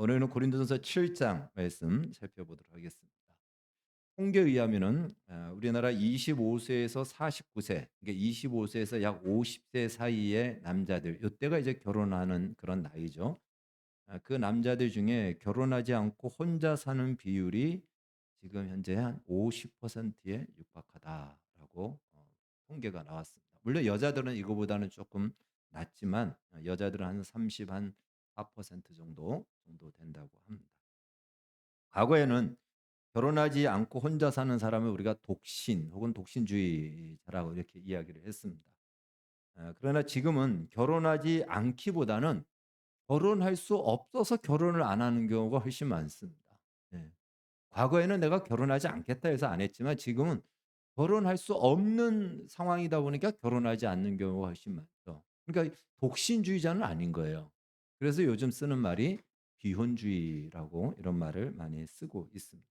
오늘은 고린도전서 7장 말씀 살펴보도록 하겠습니다. 통계에 의하면은 우리나라 25세에서 49세, 그러니까 25세에서 약 50세 사이의 남자들, 이때가 이제 결혼하는 그런 나이죠. 그 남자들 중에 결혼하지 않고 혼자 사는 비율이 지금 현재 한 50%에 육박하다라고 통계가 나왔습니다. 물론 여자들은 이거보다는 조금 낮지만 여자들은 한 30, 한 4% 정도 된다고 합니다. 과거에는 결혼하지 않고 혼자 사는 사람을 우리가 독신 혹은 독신주의자라고 이렇게 이야기를 했습니다. 그러나 지금은 결혼하지 않기보다는 결혼할 수 없어서 결혼을 안 하는 경우가 훨씬 많습니다. 예. 과거에는 내가 결혼하지 않겠다 해서 안 했지만 지금은 결혼할 수 없는 상황이다 보니까 결혼하지 않는 경우가 훨씬 많죠. 그러니까 독신주의자는 아닌 거예요. 그래서 요즘 쓰는 말이 비혼주의라고 이런 말을 많이 쓰고 있습니다.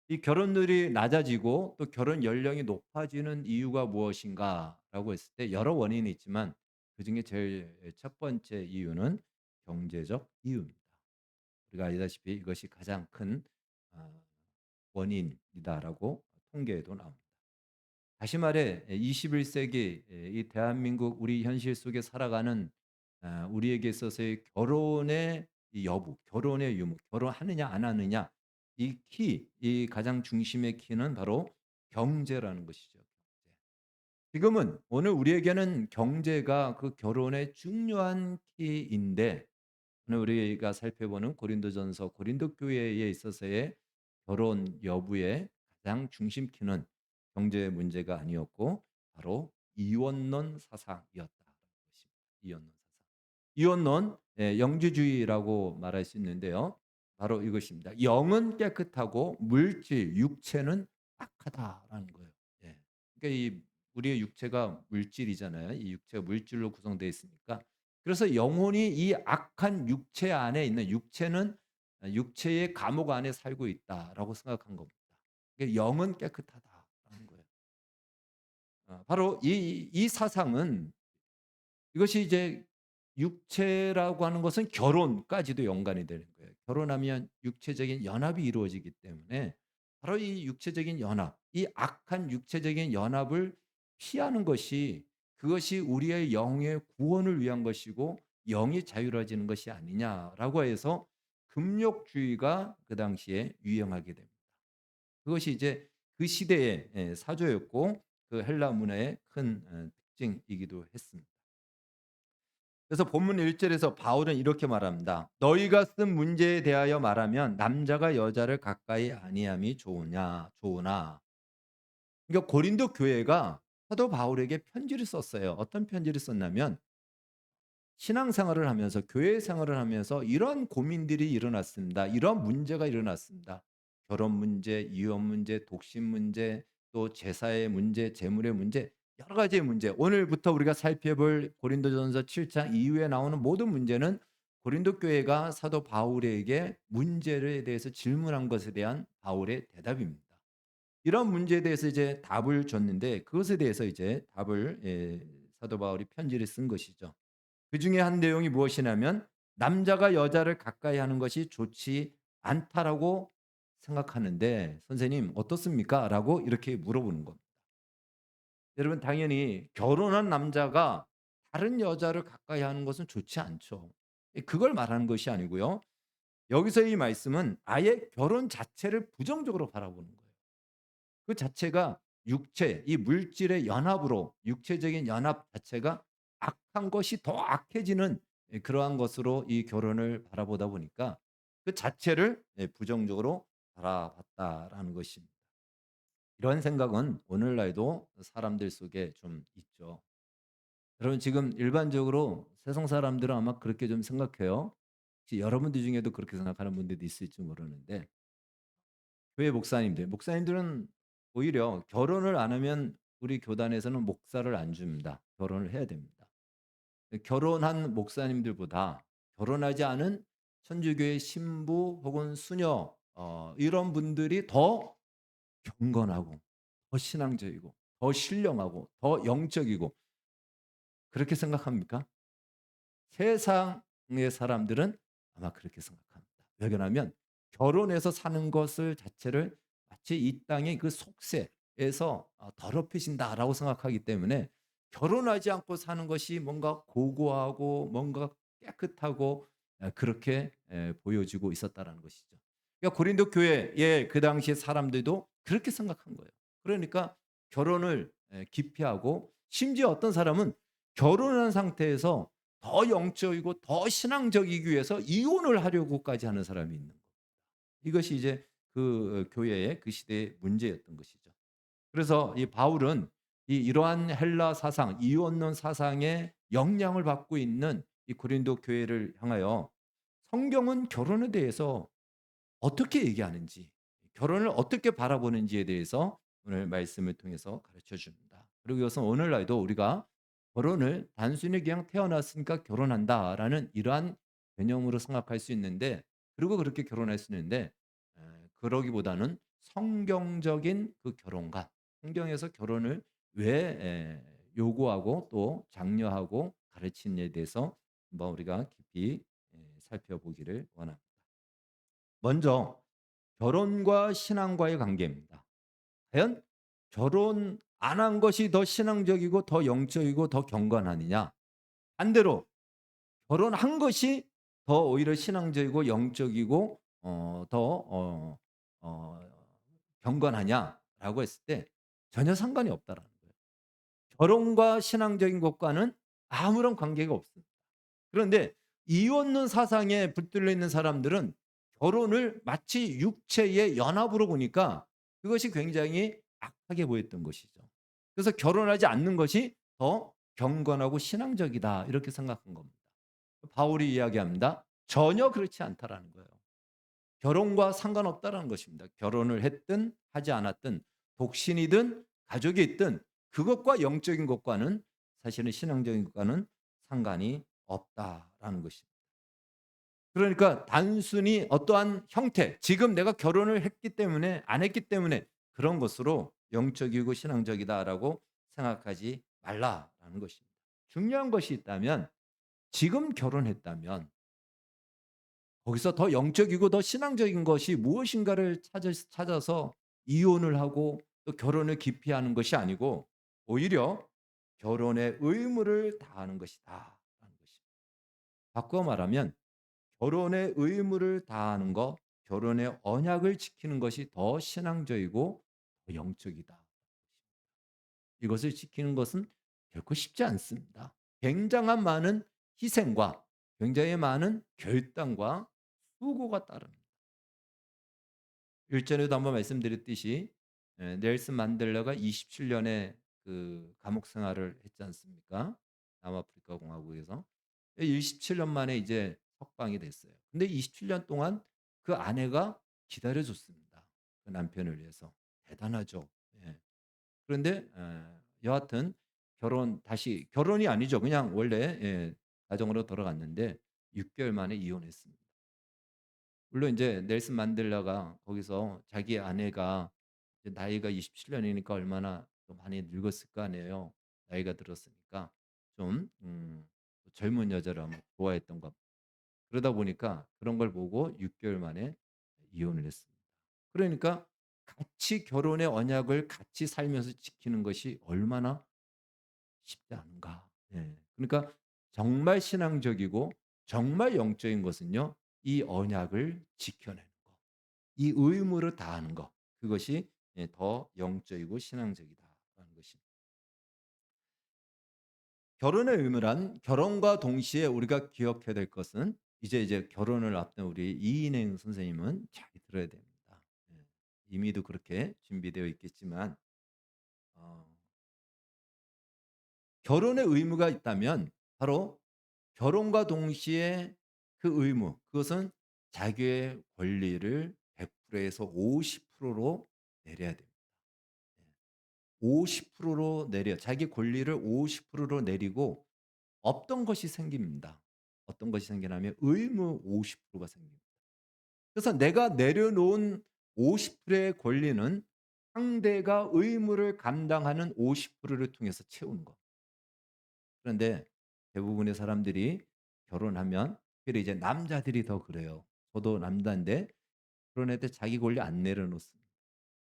이 결혼율이 낮아지고 또 결혼 연령이 높아지는 이유가 무엇인가라고 했을 때 여러 원인이 있지만 그중에 제일 첫 번째 이유는 경제적 이유입니다. 우리가 알다시피 이것이 가장 큰 아, 원인이다라고 통계에도 나옵니다. 다시 말해 21세기 이 대한민국 우리 현실 속에 살아가는 우리에게 있어서의 결혼의 이 여부, 결혼의 유무, 결혼하느냐 안 하느냐 이 키, 이 가장 중심의 키는 바로 경제라는 것이죠. 경제. 지금은 오늘 우리에게는 경제가 그 결혼의 중요한 키인데 오늘 우리가 살펴보는 고린도전서 고린도 교회에 있어서의 결혼 여부의 가장 중심키는 경제 문제가 아니었고 바로 이원론 사상이었다라는 것입니다. 이원론 사상. 이원론 영주주의라고 말할 수 있는데요. 바로 이것입니다. 영은 깨끗하고 물질, 육체는 악하다라는 거예요. 예. 그러니까 이 우리의 육체가 물질이잖아요. 이 육체가 물질로 구성되어 있으니까 그래서 영혼이 이 악한 육체 안에 있는 육체는 육체의 감옥 안에 살고 있다라고 생각한 겁니다. 그러니까 영은 깨끗하다라는 거예요. 바로 이 사상은 이것이 이제 육체라고 하는 것은 결혼까지도 연관이 되는 거예요. 결혼하면 육체적인 연합이 이루어지기 때문에 바로 이 육체적인 연합, 이 악한 육체적인 연합을 피하는 것이 그것이 우리의 영의 구원을 위한 것이고 영이 자유로워지는 것이 아니냐라고 해서 금욕주의가 그 당시에 유행하게 됩니다. 그것이 이제 그 시대의 사조였고 그 헬라 문화의 큰 특징이기도 했습니다. 그래서 본문 1절에서 바울은 이렇게 말합니다. 너희가 쓴 문제에 대하여 말하면 남자가 여자를 가까이 아니함이 좋으나. 그러니까 고린도 교회가 사도 바울에게 편지를 썼어요. 어떤 편지를 썼냐면 신앙생활을 하면서 교회 생활을 하면서 이런 고민들이 일어났습니다. 이런 문제가 일어났습니다. 결혼 문제, 이혼 문제, 독신 문제, 또 제사의 문제, 재물의 문제, 여러 가지의 문제. 오늘부터 우리가 살펴볼 고린도전서 7장 이후에 나오는 모든 문제는 고린도 교회가 사도 바울에게 문제에 대해서 질문한 것에 대한 바울의 대답입니다. 이런 문제에 대해서 이제 답을 줬는데 그것에 대해서 이제 답을 사도 바울이 편지를 쓴 것이죠. 그중에 한 내용이 무엇이냐면 남자가 여자를 가까이 하는 것이 좋지 않다라고 생각하는데 선생님 어떻습니까? 라고 이렇게 물어보는 겁니다. 여러분 당연히 결혼한 남자가 다른 여자를 가까이 하는 것은 좋지 않죠. 그걸 말하는 것이 아니고요. 여기서 이 말씀은 아예 결혼 자체를 부정적으로 바라보는 거예요. 그 자체가 육체, 이 물질의 연합으로 육체적인 연합 자체가 악한 것이 더 악해지는 그러한 것으로 이 결혼을 바라보다 보니까 그 자체를 부정적으로 바라봤다라는 것입니다. 이런 생각은 오늘날도 사람들 속에 좀 있죠. 여러분 지금 일반적으로 세상 사람들은 아마 그렇게 좀 생각해요. 혹시 여러분들 중에도 그렇게 생각하는 분들도 있을지 모르는데 교회 목사님들은 오히려 결혼을 안 하면 우리 교단에서는 목사를 안 줍니다. 결혼을 해야 됩니다. 결혼한 목사님들보다 결혼하지 않은 천주교의 신부 혹은 수녀 이런 분들이 더 경건하고 더 신앙적이고 더 신령하고 더 영적이고 그렇게 생각합니까? 세상의 사람들은 아마 그렇게 생각합니다. 발견하면 결혼해서 사는 것을 자체를 마치 이 땅의 그 속세에서 더럽혀진다라고 생각하기 때문에 결혼하지 않고 사는 것이 뭔가 고고하고 뭔가 깨끗하고 그렇게 보여지고 있었다라는 것이죠. 그러니까 고린도 교회의 그 당시의 사람들도 그렇게 생각한 거예요. 그러니까 결혼을 기피하고 심지어 어떤 사람은 결혼한 상태에서 더 영적이고 더 신앙적이기 위해서 이혼을 하려고까지 하는 사람이 있는 거예요. 이것이 이제 그 교회의 그 시대의 문제였던 것이죠. 그래서 이 바울은 이러한 헬라 사상, 이혼론 사상의 영향을 받고 있는 이 고린도 교회를 향하여 성경은 결혼에 대해서 어떻게 얘기하는지, 결혼을 어떻게 바라보는지에 대해서 오늘 말씀을 통해서 가르쳐 줍니다. 그리고 이것은 오늘날도 우리가 결혼을 단순히 그냥 태어났으니까 결혼한다라는 이러한 개념으로 생각할 수 있는데, 그리고 그렇게 결혼할 수 있는데, 그러기보다는 성경적인 그 결혼관, 성경에서 결혼을 왜 요구하고 또 장려하고 가르치는지에 대해서 한번 우리가 깊이 살펴보기를 원합니다. 먼저 결혼과 신앙과의 관계입니다. 과연 결혼 안 한 것이 더 신앙적이고 더 영적이고 더 경건하느냐? 반대로 결혼한 것이 더 오히려 신앙적이고 영적이고 더 어 경건하냐라고 했을 때 전혀 상관이 없다라는 거예요. 결혼과 신앙적인 것과는 아무런 관계가 없습니다. 그런데 이혼론 사상에 붙들려 있는 사람들은 결혼을 마치 육체의 연합으로 보니까 그것이 굉장히 악하게 보였던 것이죠. 그래서 결혼하지 않는 것이 더 경건하고 신앙적이다 이렇게 생각한 겁니다. 바울이 이야기합니다. 전혀 그렇지 않다라는 거예요. 결혼과 상관없다라는 것입니다. 결혼을 했든 하지 않았든 독신이든 가족이 있든 그것과 영적인 것과는 사실은 신앙적인 것과는 상관이 없다라는 것입니다. 그러니까 단순히 어떠한 형태, 지금 내가 결혼을 했기 때문에 안 했기 때문에 그런 것으로 영적이고 신앙적이다라고 생각하지 말라라는 것입니다. 중요한 것이 있다면 지금 결혼했다면 거기서 더 영적이고 더 신앙적인 것이 무엇인가를 찾아서 이혼을 하고 또 결혼을 기피하는 것이 아니고 오히려 결혼의 의무를 다하는 것이다라는 것입니다. 바꿔 말하면 결혼의 의무를 다하는 것, 결혼의 언약을 지키는 것이 더 신앙적이고 더 영적이다. 이것을 지키는 것은 결코 쉽지 않습니다. 굉장한 많은 희생과 굉장히 많은 결단과 수고가 따릅니다. 일전에도 한번 말씀드렸듯이 넬슨 만델라가 27년의 그 감옥 생활을 했지 않습니까? 남아프리카 공화국에서 27년 만에 이제 석방이 됐어요. 근데 27년 동안 그 아내가 기다려 줬습니다. 그 남편을 위해서. 대단하죠. 예. 그런데 여하튼 결혼이 아니죠. 그냥 원래 가정으로 돌아갔는데 6개월 만에 이혼했습니다. 물론 인제 넬슨 만델라가 거기서 자기 아내가 이제 나이가 27 년이니까 얼마나 좀 많이 늙었을 거 아니에요. 나이가 들었으니까 좀 젊은 여자를 아마 좋아했던 것. 그러다 보니까 그런 걸 보고 6개월 만에 이혼을 했습니다. 그러니까 같이 결혼의 언약을 같이 살면서 지키는 것이 얼마나 쉽지 않은가. 예. 그러니까 정말 신앙적이고 정말 영적인 것은요. 이 언약을 지켜내는 것. 이 의무를 다하는 것. 그것이 더 영적이고 신앙적이다라는 것입니다. 결혼의 의무란 결혼과 동시에 우리가 기억해야 될 것은 이제 결혼을 앞둔 우리 이인행 선생님은 잘 들어야 됩니다. 예. 이미도 그렇게 준비되어 있겠지만 어 결혼의 의무가 있다면 바로 결혼과 동시에 그 의무, 그것은 자기의 권리를 100%에서 50%로 내려야 됩니다. 50%로 내려 자기 권리를 50%로 내리고 어떤 것이 생깁니다. 어떤 것이 생기냐면 의무 50%가 생깁니다. 그래서 내가 내려놓은 50%의 권리는 상대가 의무를 감당하는 50%를 통해서 채우는 것. 그런데 대부분의 사람들이 결혼하면 특히 이제 남자들이 더 그래요. 저도 남자인데 결혼할 때 자기 권리 안 내려놓습니다.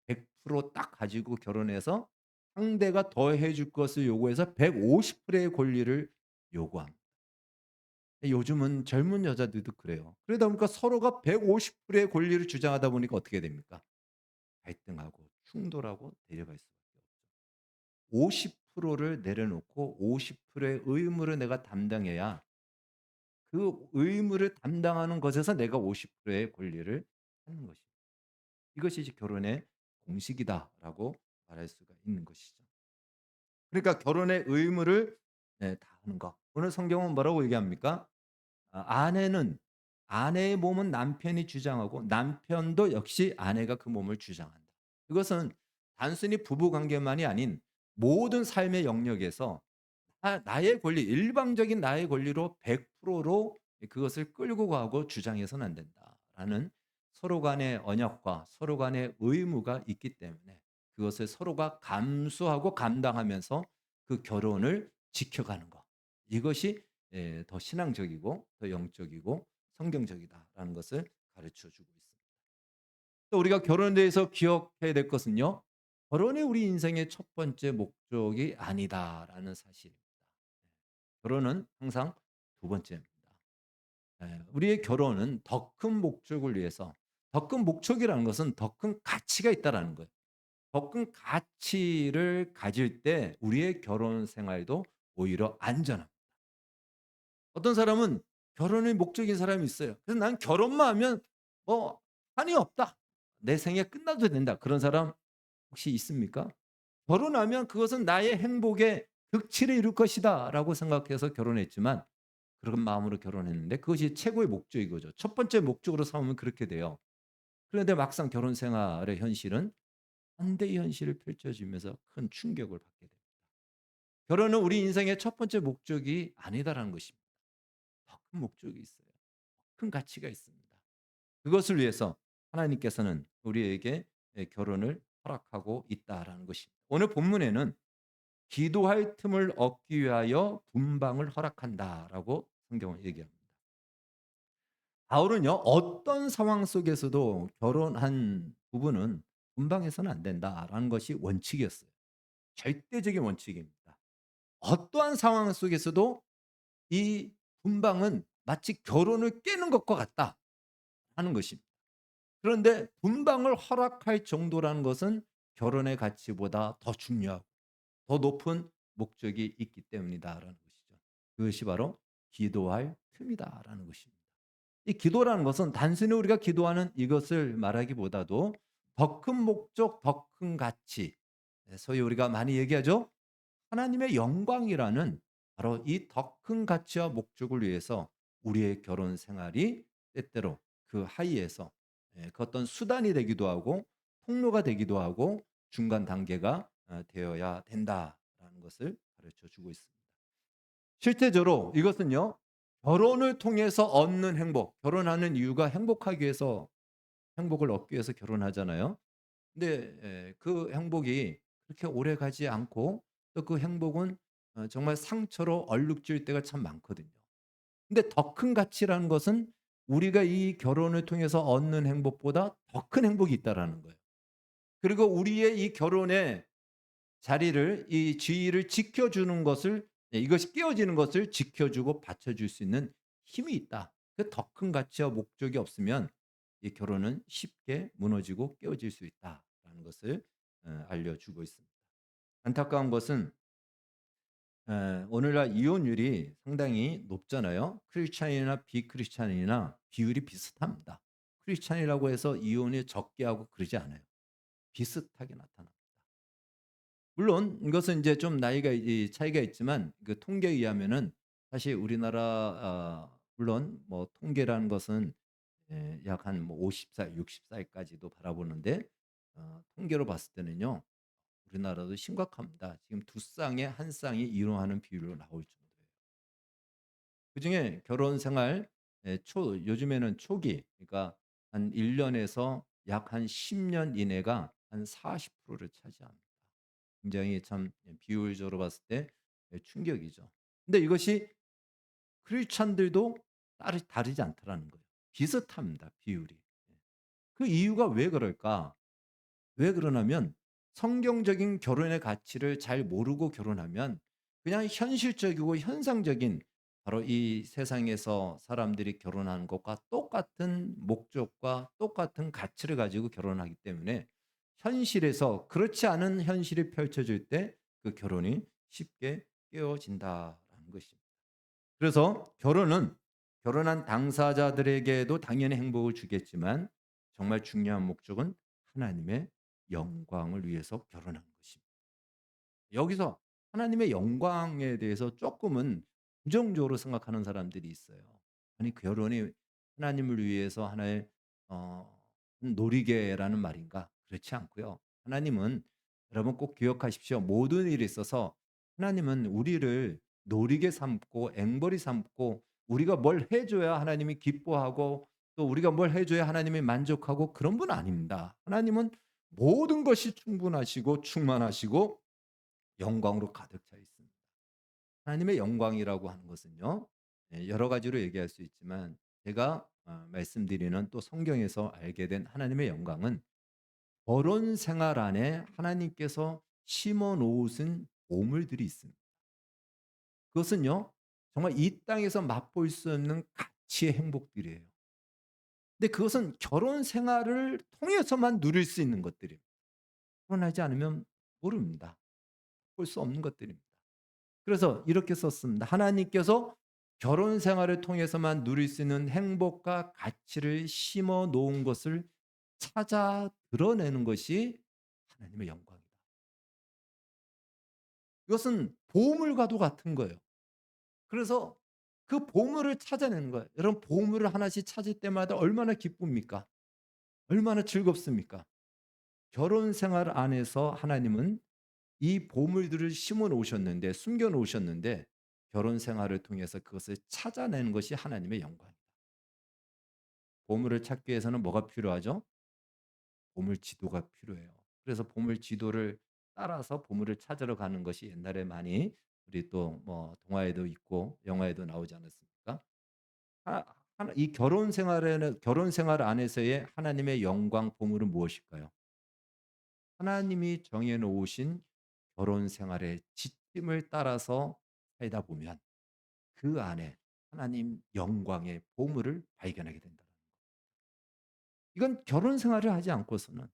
100%딱 가지고 결혼해서 상대가 더해 줄 것을 요구해서 150%의 권리를 요구합니다. 요즘은 젊은 여자들도 그래요. 그러다 보니까 서로가 150%의 권리를 주장하다 보니까 어떻게 됩니까? 갈등하고 충돌하고 대립할 수밖에 없죠. 50%를 내려놓고 50%의 의무를 내가 담당해야 그 의무를 담당하는 것에서 내가 50%의 권리를 하는 것입니다. 이것이 이제 결혼의 공식이다라고 말할 수가 있는 것이죠. 그러니까 결혼의 의무를 다하는 것. 오늘 성경은 뭐라고 얘기합니까? 아내는 아내의 몸은 남편이 주장하고 남편도 역시 아내가 그 몸을 주장한다. 이것은 단순히 부부 관계만이 아닌 모든 삶의 영역에서 나의 권리, 일방적인 나의 권리로 100%로 그것을 끌고 가고 주장해서는 안 된다라는 서로 간의 언약과 서로 간의 의무가 있기 때문에 그것을 서로가 감수하고 감당하면서 그 결혼을 지켜가는 것. 이것이 더 신앙적이고 더 영적이고 성경적이다라는 것을 가르쳐 주고 있습니다. 또 우리가 결혼에 대해서 기억해야 될 것은요. 결혼이 우리 인생의 첫 번째 목적이 아니다라는 사실입니다. 결혼은 항상 두 번째입니다. 우리의 결혼은 더 큰 목적을 위해서 더 큰 목적이라는 것은 더 큰 가치가 있다라는 거예요. 더 큰 가치를 가질 때 우리의 결혼 생활도 오히려 안전합니다. 어떤 사람은 결혼이 목적인 사람이 있어요. 그래서 난 결혼만 하면 뭐 한이 없다. 내 생애 끝나도 된다. 그런 사람 혹시 있습니까? 결혼하면 그것은 나의 행복의 극치를 이룰 것이다라고 생각해서 결혼했지만 그런 마음으로 결혼했는데 그것이 최고의 목적인 거죠. 첫 번째 목적으로 삼으면 그렇게 돼요. 그런데 막상 결혼 생활의 현실은 반대의 현실을 펼쳐지면서 큰 충격을 받게 됩니다. 결혼은 우리 인생의 첫 번째 목적이 아니다라는 것입니다. 더 큰 목적이 있어요. 큰 가치가 있습니다. 그것을 위해서 하나님께서는 우리에게 결혼을 허락하고 있다라는 것입니다. 오늘 본문에는 기도할 틈을 얻기 위하여 분방을 허락한다라고 성경은 얘기합니다. 바울은요, 어떤 상황 속에서도 결혼한 부부는 분방해서는 안 된다라는 것이 원칙이었어요. 절대적인 원칙입니다. 어떠한 상황 속에서도 이 분방은 마치 결혼을 깨는 것과 같다 하는 것입니다. 그런데 분방을 허락할 정도라는 것은 결혼의 가치보다 더 중요하고 더 높은 목적이 있기 때문이다라는 것이죠. 그것이 바로 기도할 틈이다라는 것입니다. 이 기도라는 것은 단순히 우리가 기도하는 이것을 말하기보다도 더 큰 목적, 더 큰 가치, 소위 우리가 많이 얘기하죠. 하나님의 영광이라는 바로 이 더 큰 가치와 목적을 위해서 우리의 결혼 생활이 때때로 그 하위에서 그 어떤 수단이 되기도 하고 통로가 되기도 하고 중간 단계가 되어야 된다라는 것을 가르쳐 주고 있습니다. 실제적으로 이것은요. 결혼을 통해서 얻는 행복, 결혼하는 이유가 행복하기 위해서 행복을 얻기 위해서 결혼하잖아요. 근데 그 행복이 그렇게 오래가지 않고 또 그 행복은 정말 상처로 얼룩질 때가 참 많거든요. 근데 더 큰 가치라는 것은 우리가 이 결혼을 통해서 얻는 행복보다 더 큰 행복이 있다라는 거예요. 그리고 우리의 이 결혼의 자리를 이 지위를 지켜주는 것을 이것이 깨어지는 것을 지켜주고 받쳐줄 수 있는 힘이 있다. 그 더 큰 가치와 목적이 없으면 이 결혼은 쉽게 무너지고 깨어질 수 있다라는 것을 알려주고 있습니다. 안타까운 것은 오늘날 이혼율이 상당히 높잖아요. 크리스찬이나 비크리스찬이나 비율이 비슷합니다. 크리스찬이라고 해서 이혼이 적게 하고 그러지 않아요. 비슷하게 나타납니다. 물론 이것은 이제 좀 나이가 이 차이가 있지만 그 통계에 의하면은 사실 우리나라 물론 뭐 통계라는 것은 약 한 뭐 50 살, 60 살까지도 바라보는데 통계로 봤을 때는요. 우리나라도 심각합니다. 지금 두 쌍에 한 쌍이 이혼하는 비율로 나올 정도예요. 그중에 결혼 생활 요즘에는 초기 그러니까 한 1 년에서 약 한 10년 이내가 한 40%를 차지합니다. 굉장히 참 비율적으로 봤을 때 충격이죠. 근데 이것이 크리스찬들도 다르지 않더라는 거예요. 비슷합니다, 비율이. 그 이유가 왜 그럴까? 왜 그러냐면 성경적인 결혼의 가치를 잘 모르고 결혼하면 그냥 현실적이고 현상적인 바로 이 세상에서 사람들이 결혼하는 것과 똑같은 목적과 똑같은 가치를 가지고 결혼하기 때문에 현실에서 그렇지 않은 현실이 펼쳐질 때 그 결혼이 쉽게 깨어진다라는 것입니다. 그래서 결혼은 결혼한 당사자들에게도 당연히 행복을 주겠지만 정말 중요한 목적은 하나님의 영광을 위해서 결혼하는 것입니다. 여기서 하나님의 영광에 대해서 조금은 부정적으로 생각하는 사람들이 있어요. 아니 결혼이 하나님을 위해서 하나의 어 놀이개라는 말인가? 그렇지 않고요. 하나님은 여러분 꼭 기억하십시오. 모든 일에 있어서 하나님은 우리를 놀이개 삼고 앵벌이 삼고 우리가 뭘 해 줘야 하나님이 기뻐하고 또 우리가 뭘 해 줘야 하나님이 만족하고 그런 분 아닙니다. 하나님은 모든 것이 충분하시고 충만하시고 영광으로 가득 차 있습니다. 하나님의 영광이라고 하는 것은요. 여러 가지로 얘기할 수 있지만 제가 말씀드리는 또 성경에서 알게 된 하나님의 영광은 결혼 생활 안에 하나님께서 심어 놓으신 보물들이 있습니다. 그것은요. 정말 이 땅에서 맛볼 수 없는 가치의 행복들이에요. 근데 그것은 결혼 생활을 통해서만 누릴 수 있는 것들입니다. 결혼하지 않으면 모릅니다. 볼 수 없는 것들입니다. 그래서 이렇게 썼습니다. 하나님께서 결혼 생활을 통해서만 누릴 수 있는 행복과 가치를 심어 놓은 것을 찾아 드러내는 것이 하나님의 영광이다. 이것은 보물과도 같은 거예요. 그래서 그 보물을 찾아내는 거예요. 여러분 보물을 하나씩 찾을 때마다 얼마나 기쁩니까? 얼마나 즐겁습니까? 결혼 생활 안에서 하나님은 이 보물들을 심어 놓으셨는데 숨겨 놓으셨는데 결혼 생활을 통해서 그것을 찾아내는 것이 하나님의 영광입니다. 보물을 찾기 위해서는 뭐가 필요하죠? 보물 지도가 필요해요. 그래서 보물 지도를 따라서 보물을 찾으러 가는 것이 옛날에 많이 우리 또 뭐 동화에도 있고 영화에도 나오지 않았습니까? 이 결혼 생활 안에서의 하나님의 영광 보물은 무엇일까요? 하나님이 정해 놓으신 결혼 생활의 지침을 따라서 살다 보면 그 안에 하나님 영광의 보물을 발견하게 된다. 이건 결혼 생활을 하지 않고서는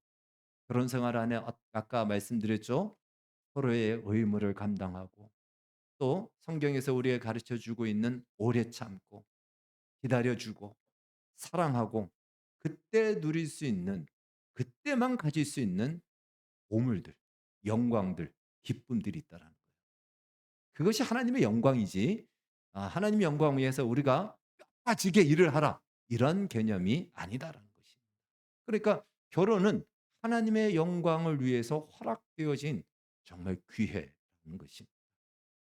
결혼 생활 안에 아까 말씀드렸죠. 서로의 의무를 감당하고 또 성경에서 우리에게 가르쳐 주고 있는 오래 참고 기다려 주고 사랑하고 그때 누릴 수 있는 그때만 가질 수 있는 보물들, 영광들, 기쁨들이 있다라는 거예요. 그것이 하나님의 영광이지. 하나님의 영광을 위해서 우리가 뼈빠지게 일을 하라. 이런 개념이 아니다라는 것입니다. 그러니까 결혼은 하나님의 영광을 위해서 허락되어진 정말 귀해라는 것입니다.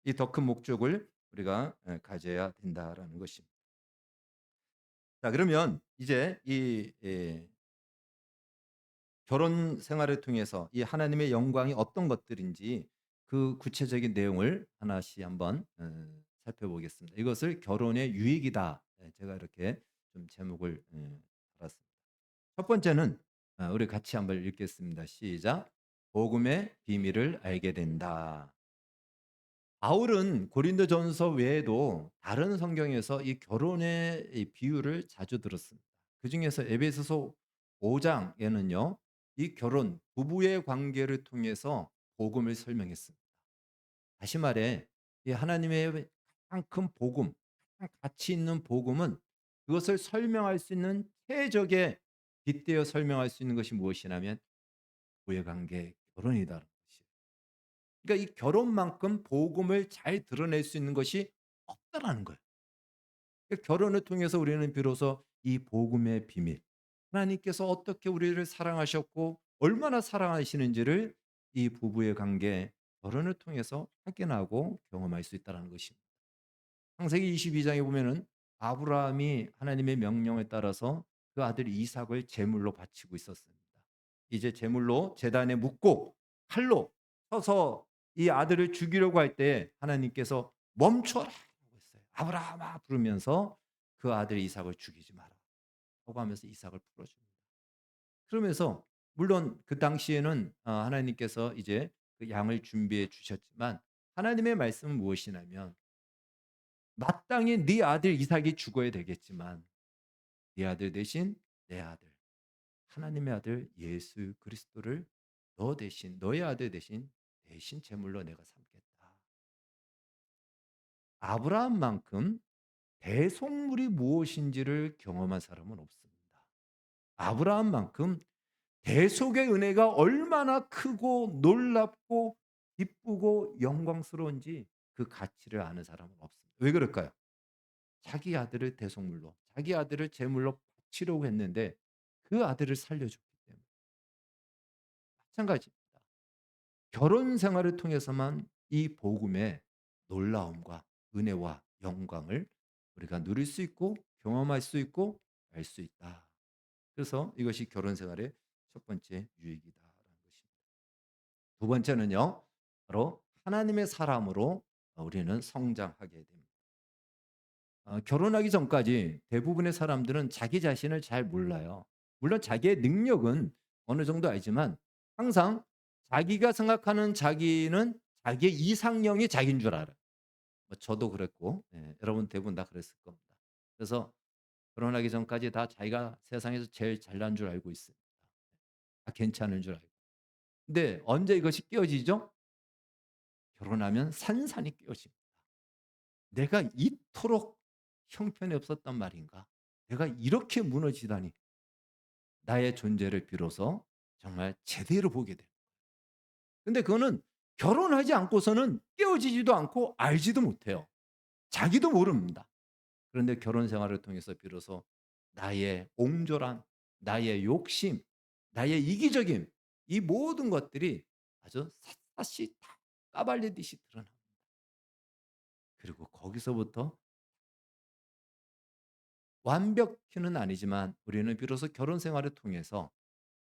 이 더 큰 목적을 우리가 가져야 된다라는 것입니다. 자, 그러면 이제 이 결혼 생활을 통해서 이 하나님의 영광이 어떤 것들인지 그 구체적인 내용을 하나씩 한번 살펴보겠습니다. 이것을 결혼의 유익이다. 제가 이렇게 좀 제목을 달았습니다. 첫 번째는 우리 같이 한번 읽겠습니다. 시작. 복음의 비밀을 알게 된다. 바울은 고린도전서 외에도 다른 성경에서 이 결혼의 이 비유를 자주 들었습니다. 그중에서 에베소서 5장에는요. 이 결혼 부부의 관계를 통해서 복음을 설명했습니다. 다시 말해 이 하나님의 가장 큰 복음, 가장 가치 있는 복음은 그것을 설명할 수 있는 최적의 빗대어 설명할 수 있는 것이 무엇이냐면 부부의 관계, 결혼이다라는 것이에요. 그러니까 이 결혼만큼 복음을 잘 드러낼 수 있는 것이 없다라는 거예요. 그러니까 결혼을 통해서 우리는 비로소 이 복음의 비밀, 하나님께서 어떻게 우리를 사랑하셨고 얼마나 사랑하시는지를 이 부부의 관계, 결혼을 통해서 확인하고 경험할 수 있다는 것입니다. 창세기 22장에 보면은 아브라함이 하나님의 명령에 따라서 그 아들 이삭을 제물로 바치고 있었습니다. 이제 제물로 제단에 묻고 칼로 쳐서 이 아들을 죽이려고 할 때 하나님께서 멈춰라 하고 했어요. 아브라함아 부르면서 그 아들 이삭을 죽이지 마라. 하고 하면서 이삭을 풀어줍니다. 그러면서 물론 그 당시에는 하나님께서 이제 그 양을 준비해 주셨지만 하나님의 말씀은 무엇이냐면 마땅히 네 아들 이삭이 죽어야 되겠지만 네 아들 대신 내 아들 하나님의 아들 예수 그리스도를 너 대신 너의 아들 대신 제물로 내가 삼겠다. 아브라함만큼 대속물이 무엇인지를 경험한 사람은 없습니다. 아브라함만큼 대속의 은혜가 얼마나 크고 놀랍고 기쁘고 영광스러운지 그 가치를 아는 사람은 없습니다. 왜 그럴까요? 자기 아들을 대속물로, 자기 아들을 제물로 바치려고 했는데 그 아들을 살려줬기 때문에. 마찬가지입니다. 결혼 생활을 통해서만 이 복음의 놀라움과 은혜와 영광을 우리가 누릴 수 있고 경험할 수 있고 알 수 있다. 그래서 이것이 결혼 생활의 첫 번째 유익이다라는 것입니다. 두 번째는요. 바로 하나님의 사람으로 우리는 성장하게 됩니다. 결혼하기 전까지 대부분의 사람들은 자기 자신을 잘 몰라요. 물론 자기의 능력은 어느 정도 알지만 항상 자기가 생각하는 자기는 자기의 이상형이 자기인 줄 알아요. 뭐 저도 그랬고 여러분 대부분 다 그랬을 겁니다. 그래서 결혼하기 전까지 다 자기가 세상에서 제일 잘난 줄 알고 있습니다. 다 괜찮은 줄 알고. 근데 언제 이것이 깨어지죠? 결혼하면 산산이 깨어집니다. 내가 이토록 형편이 없었단 말인가? 내가 이렇게 무너지다니. 나의 존재를 비로소 정말 제대로 보게 돼요. 근데 그거는 결혼하지 않고서는 깨어지지도 않고 알지도 못해요. 자기도 모릅니다. 그런데 결혼 생활을 통해서 비로소 나의 옹졸함, 나의 욕심, 나의 이기적임 이 모든 것들이 아주 샅샅이 다 까발리듯이 드러납니다. 그리고 거기서부터 완벽히는 아니지만 우리는 비로소 결혼 생활을 통해서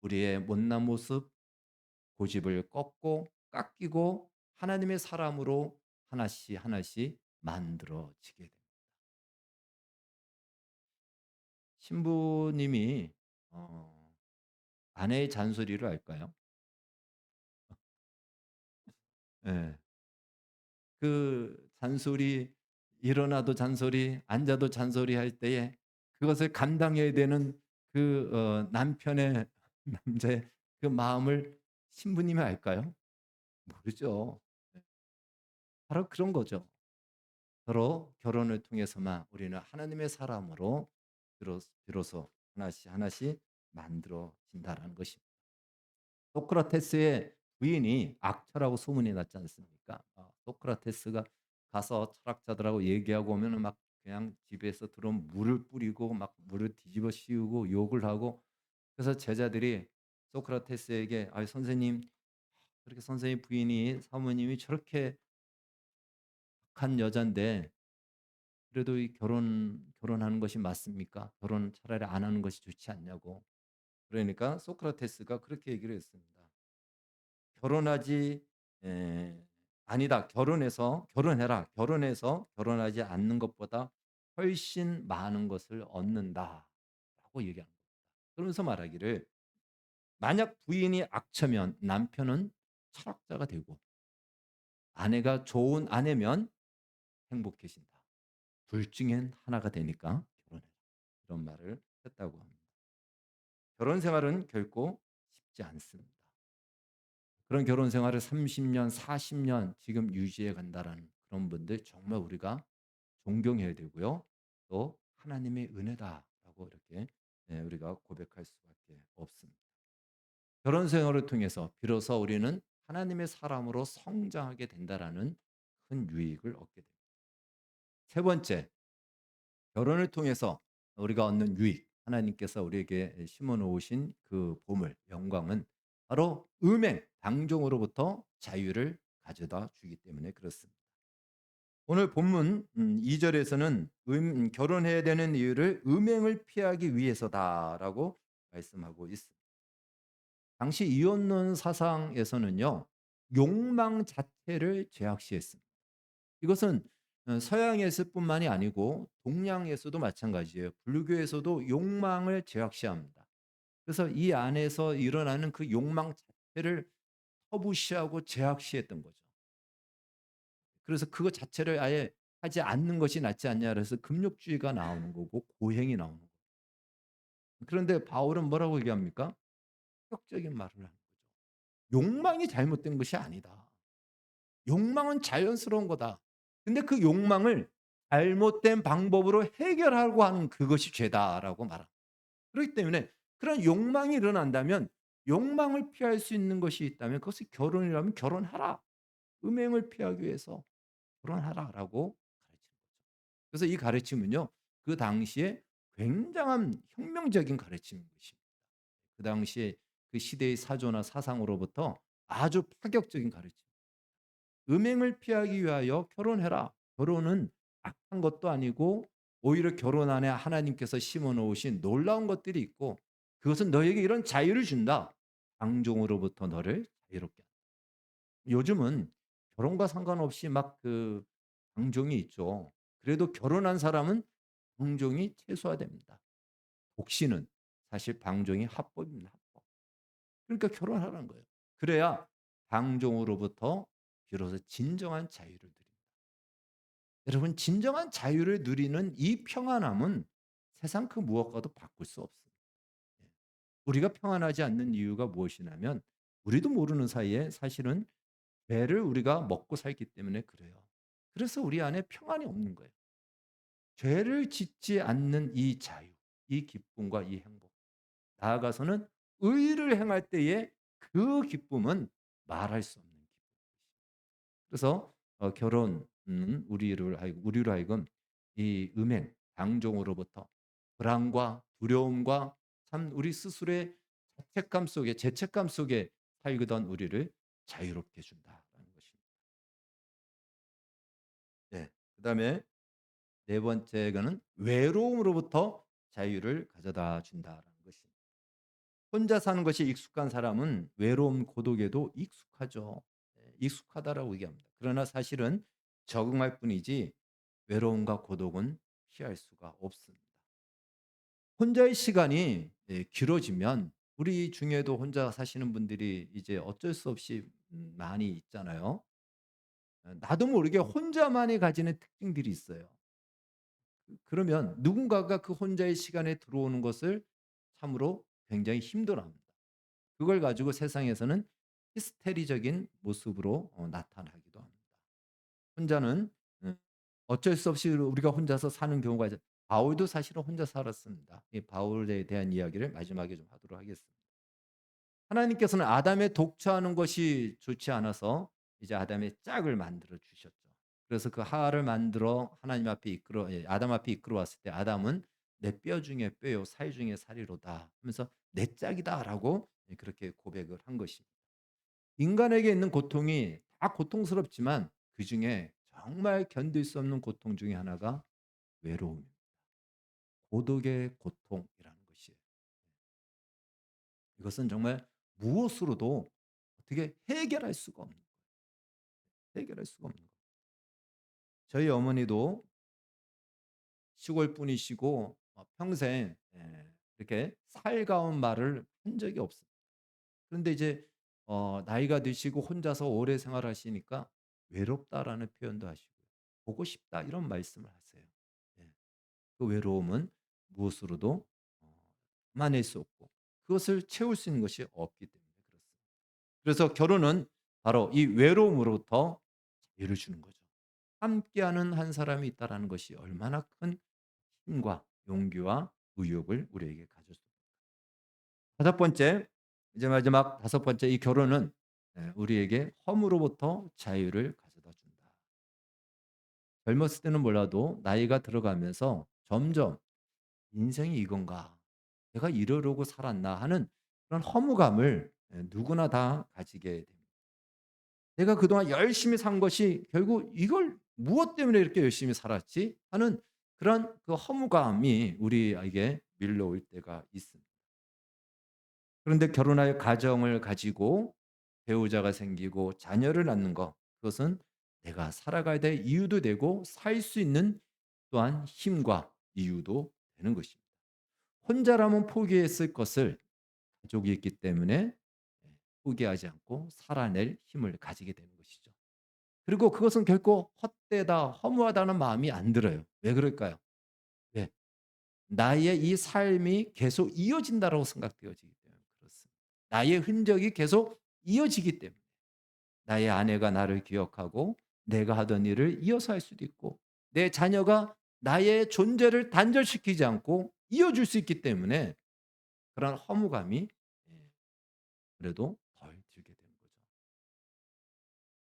우리의 못난 모습, 고집을 꺾고 깎이고 하나님의 사람으로 하나씩 하나씩 만들어지게 됩니다. 신부님이 아내의 잔소리를 알까요? 예. 그 잔소리 일어나도 잔소리, 앉아도 잔소리 할 때에 그것을 감당해야 되는 그 남편의 남자의 그 마음을 신부님이 알까요? 모르죠. 네. 바로 그런 거죠. 서로 결혼을 통해서만 우리는 하나님의 사람으로 비로소 하나씩 하나씩 만들어진다라는 것입니다. 소크라테스의 부인이 악처라고 소문이 났지 않습니까? 소크라테스가 가서 철학자들하고 얘기하고 오면은 막 그냥 집에서 들어온 물을 뿌리고 막 물을 뒤집어 씌우고 욕을 하고 그래서 제자들이 소크라테스에게 아 선생님 그렇게 선생님 부인이 사모님이 저렇게 악한 여잔데 그래도 이 결혼하는 것이 맞습니까? 결혼 차라리 안 하는 것이 좋지 않냐고. 그러니까 소크라테스가 그렇게 얘기를 했습니다. 결혼하지 에, 아니다. 결혼해라. 결혼해서 결혼하지 않는 것보다 훨씬 많은 것을 얻는다라고 얘기합니다. 그러면서 말하기를 만약 부인이 악처면 남편은 철학자가 되고 아내가 좋은 아내면 행복해진다. 둘 중엔 하나가 되니까 결혼해라. 이런 말을 했다고 합니다. 결혼 생활은 결코 쉽지 않습니다. 그런 결혼 생활을 30년, 40년 지금 유지해 간다라는 그런 분들 정말 우리가 존경해야 되고요. 또 하나님의 은혜다라고 이렇게 우리가 고백할 수밖에 없습니다. 결혼 생활을 통해서 비로소 우리는 하나님의 사람으로 성장하게 된다라는 큰 유익을 얻게 됩니다. 세 번째, 결혼을 통해서 우리가 얻는 유익, 하나님께서 우리에게 심어 놓으신 그 보물, 영광은 바로 음행, 방종으로부터 자유를 가져다 주기 때문에 그렇습니다. 오늘 본문 2절에서는 결혼해야 되는 이유를 음행을 피하기 위해서다라고 말씀하고 있습니다. 당시 이혼론 사상에서는요, 욕망 자체를 죄악시했습니다. 이것은 서양에서뿐만이 아니고 동양에서도 마찬가지예요. 불교에서도 욕망을 제각시합니다. 그래서 이 안에서 일어나는 그 욕망 자체를 터부시하고 제각시했던 거죠. 그래서 그거 자체를 아예 하지 않는 것이 낫지 않냐 그래서 금욕주의가 나오는 거고 고행이 나오는 거예요. 그런데 바울은 뭐라고 얘기합니까? 적인 말을 하는 거죠. 욕망이 잘못된 것이 아니다. 욕망은 자연스러운 거다. 근데 그 욕망을 잘못된 방법으로 해결하려고 하는 그것이 죄다라고 말합니다. 그렇기 때문에 그런 욕망이 일어난다면 욕망을 피할 수 있는 것이 있다면 그것이 결혼이라면 결혼하라. 음행을 피하기 위해서 결혼하라라고 가르치는 거죠. 그래서 이 가르침은요. 그 당시에 굉장한 혁명적인 가르침인 것입니다. 그 당시에 그 시대의 사조나 사상으로부터 아주 파격적인 가르침. 음행을 피하기 위하여 결혼해라. 결혼은 악한 것도 아니고 오히려 결혼 안에 하나님께서 심어 놓으신 놀라운 것들이 있고 그것은 너에게 이런 자유를 준다. 방종으로부터 너를 자유롭게 한다. 요즘은 결혼과 상관없이 막 그 방종이 있죠. 그래도 결혼한 사람은 방종이 최소화됩니다. 독신은 사실 방종이 합법입니다. 합법. 그러니까 결혼하라는 거예요. 그래야 방종으로부터 비로소 진정한 자유를 누립니다. 여러분 진정한 자유를 누리는 이 평안함은 세상 그 무엇과도 바꿀 수 없습니다. 예. 우리가 평안하지 않는 이유가 무엇이냐면 우리도 모르는 사이에 사실은 죄를 우리가 먹고 살기 때문에 그래요. 그래서 우리 안에 평안이 없는 거예요. 죄를 짓지 않는 이 자유, 이 기쁨과 이 행복. 나아가서는 의를 행할 때의 그 기쁨은 말할 수 없는 기쁨. 그래서 결혼은 우리로 하여금 이 음행, 방종으로부터 불안과 두려움과 참 우리 스스로의 죄책감 속에 살던 우리를 자유롭게 해 준다라는 것입니다. 네. 그다음에 네 번째는 외로움으로부터 자유를 가져다 준다라는 것입니다. 혼자 사는 것이 익숙한 사람은 외로움, 고독에도 익숙하죠. 익숙하다라고 얘기합니다. 그러나 사실은 적응할 뿐이지 외로움과 고독은 피할 수가 없습니다. 혼자의 시간이 길어지면 우리 중에도 혼자 사시는 분들이 이제 어쩔 수 없이 많이 있잖아요. 나도 모르게 혼자만이 가지는 특징들이 있어요. 그러면 누군가가 그 혼자의 시간에 들어오는 것을 참으로 굉장히 힘들어합니다. 그걸 가지고 세상에서는 히스테리적인 모습으로 나타나기도 합니다. 혼자는 음 어쩔 수 없이 우리가 혼자서 사는 경우가 바울도 사실은 혼자 살았습니다. 이 바울에 대한 이야기를 마지막에 좀 하도록 하겠습니다. 하나님께서는 아담의 독처하는 것이 좋지 않아서 이제 아담의 짝을 만들어 주셨죠. 그래서 그 하와를 만들어 하나님 앞에 아담 앞에 이끌어 왔을 때 아담은 "내 뼈 중에 뼈요 살 중에 살이로다." 하면서 "내 짝이다."라고 그렇게 고백을 한 것입니다. 인간에게 있는 고통이 다 고통스럽지만 그중에 정말 견딜 수 없는 고통 중에 하나가 외로움입니다. 고독의 고통이라는 것이에요. 이것은 정말 무엇으로도 어떻게 해결할 수가 없는 거예요. 저희 어머니도 시골 분이시고 평생 이렇게 살가운 말을 한 적이 없어요. 그런데 이제 나이가 드시고 혼자서 오래 생활하시니까 "외롭다."라는 표현도 하시고요. "보고 싶다." 이런 말씀을 하세요. 예. 그 외로움은 무엇으로도 참아낼 수 없고 그것을 채울 수 있는 것이 없기 때문에 그렇습니다. 그래서 결혼은 바로 이 외로움으로부터 자유를 주는 거죠. 함께하는 한 사람이 있다라는 것이 얼마나 큰 힘과 용기와 의욕을 우리에게 가져줍니다. 다섯 번째, 이제 마지막 다섯 번째 이 결혼은 우리에게 허물로부터 자유를 가져다 준다. 젊었을 때는 몰라도 나이가 들어가면서 점점 '인생이 이건가? 내가 이러려고 살았나?' 하는 그런 허무감을 누구나 다 가지게 됩니다. '내가 그동안 열심히 산 것이 결국 이걸 무엇 때문에 이렇게 열심히 살았지?' 하는 그런 그 허무감이 우리에게 밀려올 때가 있습니다. 그런데 결혼하여 가정을 가지고 배우자가 생기고 자녀를 낳는 것 그것은 내가 살아가야 될 이유도 되고 살 수 있는 또한 힘과 이유도 되는 것입니다. 혼자라면 포기했을 것을 가족이 있기 때문에 포기하지 않고 살아낼 힘을 가지게 되는 것이죠. 그리고 그것은 결코 헛되다, 허무하다는 마음이 안 들어요. 왜 그럴까요? 네. 나의 이 삶이 계속 이어진다라고 생각되어지기 때문에 그렇습니다. 나의 흔적이 계속 이어지기 때문에 나의 아내가 나를 기억하고 내가 하던 일을 이어서 할 수도 있고 내 자녀가 나의 존재를 단절시키지 않고 이어줄 수 있기 때문에 그런 허무감이 예, 그래도 덜 들게 되는 거죠.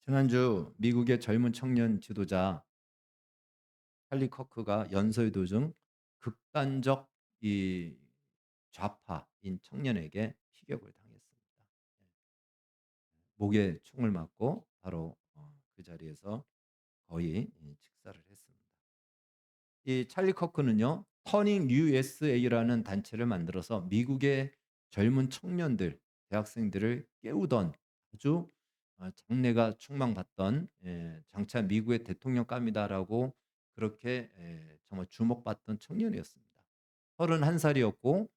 지난주 미국의 젊은 청년 지도자 찰리 커크가 연설 도중 극단적 이 좌파인 청년에게 피격을 당했습니다. 목에 총을 맞고 바로 그 자리에서 거의 직사를 했습니다. 이 찰리 커크는요. 터닝 USA라는 단체를 만들어서 미국의 젊은 청년들, 대학생들을 깨우던 아주 장래가 촉망받던 장차 미국의 대통령감이다라고 그렇게 정말 주목받던 청년이었습니다. 31살이었고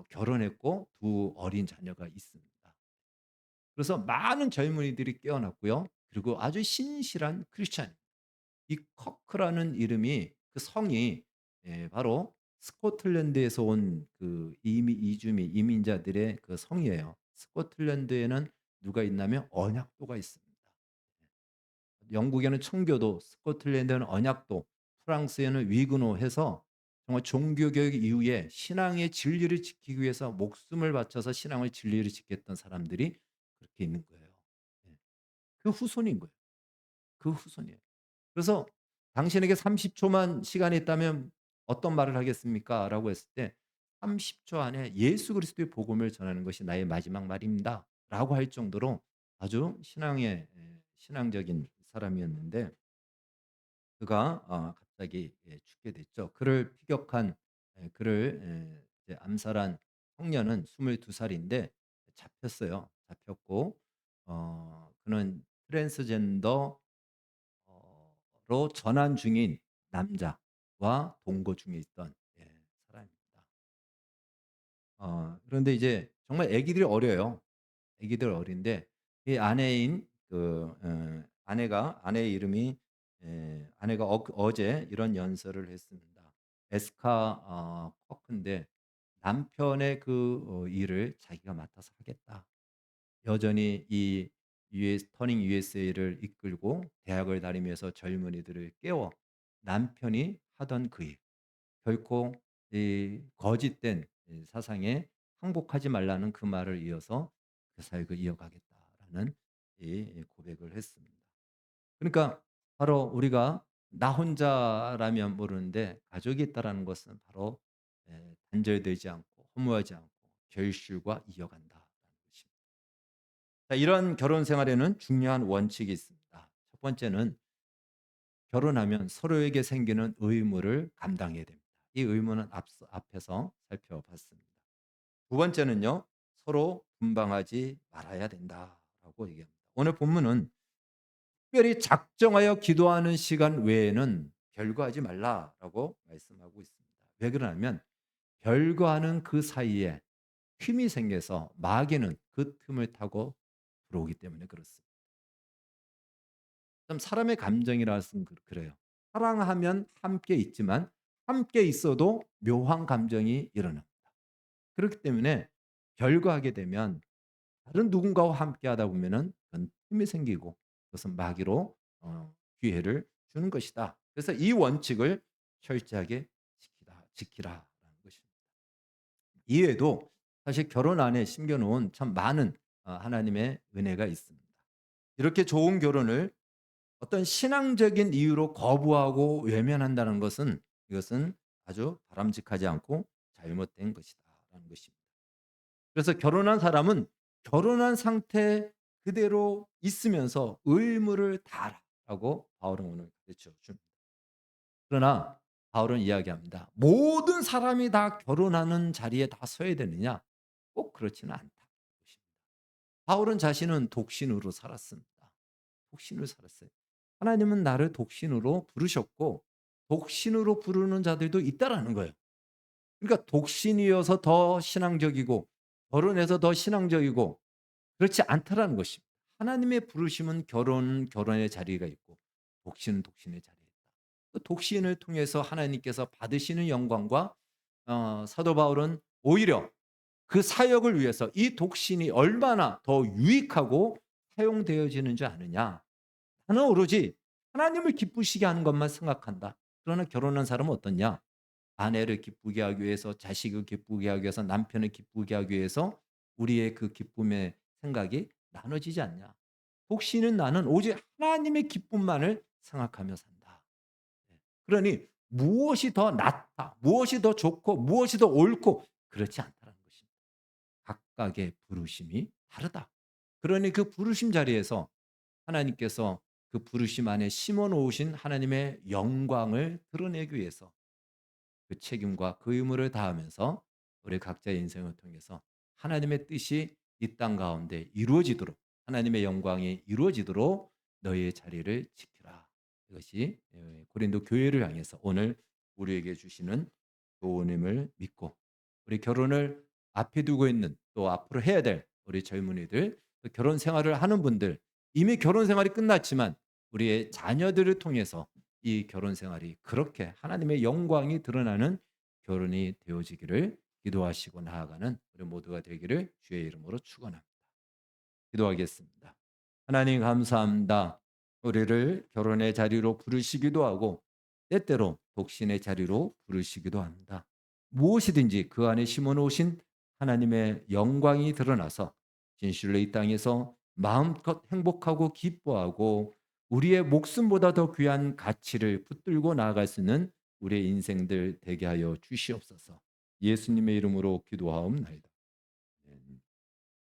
결혼했고 두 어린 자녀가 있습니다. 그래서 많은 젊은이들이 깨어났고요. 그리고 아주 신실한 크리스찬 이 커크라는 이름이 그 성이 바로 스코틀랜드에서 온 그 이민자들의 그 성이에요. 스코틀랜드에는 누가 있냐면 언약도가 있습니다. 영국에는 청교도, 스코틀랜드는 언약도, 프랑스에는 위그노 해서 정말 종교 교육 이후에 신앙의 진리를 지키기 위해서 목숨을 바쳐서 신앙의 진리를 지켰던 사람들이 그렇게 있는 거예요. 예. 그 후손인 거예요. 그 후손이에요. 그래서 "당신에게 30 초만 시간이 있다면 어떤 말을 하겠습니까?"라고 했을 때 "30초 안에 예수 그리스도의 복음을 전하는 것이 나의 마지막 말입니다."라고 할 정도로 아주 신앙적인 사람이었는데 그가 갑자기 죽게 됐죠. 그를 피격한 그를 이제 암살한 청년은 22 살인데 잡혔어요. 잡혔고 그는 트랜스젠더 로 전환 중인 남자와 동거 중에 있던 사람입니다. 그런데 이제 정말 아기들이 어려요. 아기들 어린데 이 아내인 아내의 이름이 아내가 어제 이런 연설을 했습니다. 에스카 커크인데 남편의 일을 자기가 맡아서 하겠다. 여전히 이 터닝 USA를 이끌고 대학을 다니면서 젊은이들을 깨워 남편이 하던 그 일, 결코 이 거짓된 이 사상에 항복하지 말라는 그 말을 이어서 그 사역을 이어가겠다라는 이 고백을 했습니다. 그러니까 바로 우리가 나 혼자라면 모르는데 가족이 있다라는 것은 바로 단절되지 않고 허무하지 않고 결실과 이어간다라는 것입니다. 자, 이런 결혼 생활에는 중요한 원칙이 있습니다. 첫 번째는 결혼하면 서로에게 생기는 의무를 감당해야 됩니다. 이 의무는 앞에서 살펴봤습니다. 두 번째는요, 서로 분방하지 말아야 된다라고 얘기합니다. 오늘 본문은 특별히 작정하여 기도하는 시간 외에는 별거하지 말라라고 말씀하고 있습니다. 왜 그러냐면 별거하는 그 사이에 힘이 생겨서 마귀는 그 틈을 타고 들어오기 때문에 그렇습니다. 참 사람의 감정이라 것은 그래요. 사랑하면 함께 있지만 함께 있어도 묘한 감정이 일어납니다. 그렇기 때문에 별거하게 되면 다른 누군가와 함께하다 보면은 그건 틈이 생기고 그것은 마귀로 기회를 주는 것이다. 그래서 이 원칙을 철저하게 지키라라는 것입니다. 이외에도 사실 결혼 안에 심겨 놓은 참 많은 하나님의 은혜가 있습니다. 이렇게 좋은 결혼을 어떤 신앙적인 이유로 거부하고 외면한다는 것은 이것은 아주 바람직하지 않고 잘못된 것이다라는 것입니다. 그래서 결혼한 사람은 결혼한 상태 그대로 있으면서 의무를 다하라고 바울은 오늘 가르쳐 줍니다. 그러나 바울은 이야기합니다. 모든 사람이 다 결혼하는 자리에 다 서야 되느냐? 꼭 그렇지는 않다. 바울은 자신은 독신으로 살았습니다. 독신으로 살았어요. 하나님은 나를 독신으로 부르셨고 독신으로 부르는 자들도 있다라는 거예요. 그러니까 독신이어서 더 신앙적이고 결혼해서 더 신앙적이고 그렇지 않다라는 것입니다. 하나님의 부르심은 결혼은 결혼의 자리가 있고 독신은 독신의 자리가 있다. 그 독신을 통해서 하나님께서 받으시는 영광과 사도 바울은 오히려 그 사역을 위해서 이 독신이 얼마나 더 유익하고 사용되어지는 줄 아느냐. 나는 오로지 하나님을 기쁘시게 하는 것만 생각한다. 그러나 결혼한 사람은 어떻냐? 아내를 기쁘게 하기 위해서 자식을 기쁘게 하기 위해서 남편을 기쁘게 하기 위해서 우리의 그 기쁨의 생각이 나눠지지 않냐. 혹시는 나는 오직 하나님의 기쁨만을 생각하며 산다. 네. 그러니 무엇이 더 낫다, 무엇이 더 좋고 무엇이 더 옳고 그렇지 않다는 것입니다. 각각의 부르심이 다르다. 그러니 그 부르심 자리에서 하나님께서 그 부르심 안에 심어 놓으신 하나님의 영광을 드러내기 위해서 그 책임과 그 의무를 다하면서 우리 각자의 인생을 통해서 하나님의 뜻이 이 땅 가운데 이루어지도록 하나님의 영광이 이루어지도록 너희의 자리를 지키라. 이것이 고린도 교회를 향해서 오늘 우리에게 주시는 교훈임을 믿고 우리 결혼을 앞에 두고 있는 또 앞으로 해야 될 우리 젊은이들 또 결혼 생활을 하는 분들 이미 결혼 생활이 끝났지만 우리의 자녀들을 통해서 이 결혼 생활이 그렇게 하나님의 영광이 드러나는 결혼이 되어지기를 기도하시고 나아가는 우리 모두가 되기를 주의 이름으로 축원합니다. 기도하겠습니다. 하나님 감사합니다. 우리를 결혼의 자리로 부르시기도 하고 때때로 독신의 자리로 부르시기도 합니다. 무엇이든지 그 안에 심어 놓으신 하나님의 영광이 드러나서 진실로 이 땅에서 마음껏 행복하고 기뻐하고 우리의 목숨보다 더 귀한 가치를 붙들고 나아갈 수 있는 우리의 인생들 되게 하여 주시옵소서. 예수님의 이름으로 기도하옵나이다.